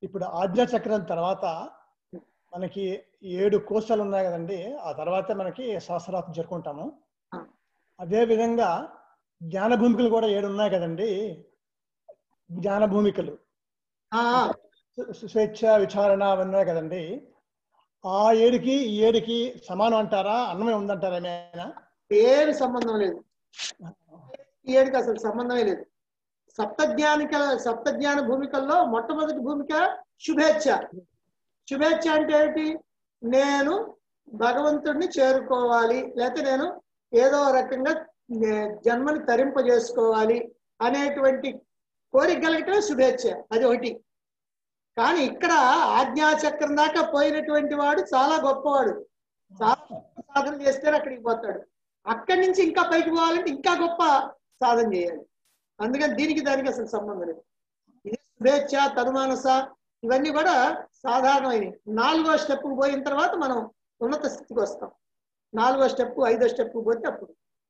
ఇప్పుడు ఆజ్ఞాచక్రం తర్వాత మనకి 7 కోశాలు ఉన్నాయి కదండి. ఆ తర్వాత మనకి సహస్రార్థం జరుపుకుంటాము. అదే విధంగా జ్ఞాన భూమికలు కూడా 7 ఉన్నాయి కదండి. జ్ఞాన భూమికలు స్వేచ్ఛ, విచారణ అవన్నీ ఉన్నాయి కదండి. ఆ 7కి ఈ 7కి సమానం అంటారా? అన్నమే ఉందంటారా ఏమైనా? ఏమి సంబంధం లేదు. ఈ 7కి అసలు సంబంధమే లేదు. సప్తజ్ఞాన భూమికల్లో మొట్టమొదటి భూమిక శుభేచ్ఛ. శుభేచ్ఛ అంటే ఏమిటి? నేను భగవంతుడిని చేరుకోవాలి, లేకపోతే నేను ఏదో రకంగా జన్మని తరింపజేసుకోవాలి అనేటువంటి కోరిక కలగటమే శుభేచ్ఛ. అది ఒకటి. కానీ ఇక్కడ ఆజ్ఞాచక్రం దాకా పోయినటువంటి వాడు చాలా గొప్పవాడు. చాలా సాధన చేస్తేనే అక్కడికి పోతాడు. అక్కడి నుంచి ఇంకా పైకి పోవాలంటే ఇంకా గొప్ప సాధన చేయాలి. అందుకని దీనికి దానికి అసలు సంబంధం లేదు. ఇది శుభేచ్ఛ, తనుమానస ఇవన్నీ కూడా సాధారణమైనవి. 4వ స్టెప్కు పోయిన తర్వాత మనం ఉన్నత స్థితికి వస్తాం. 4వ స్టెప్, 5వ స్టెప్ పోతే అప్పుడు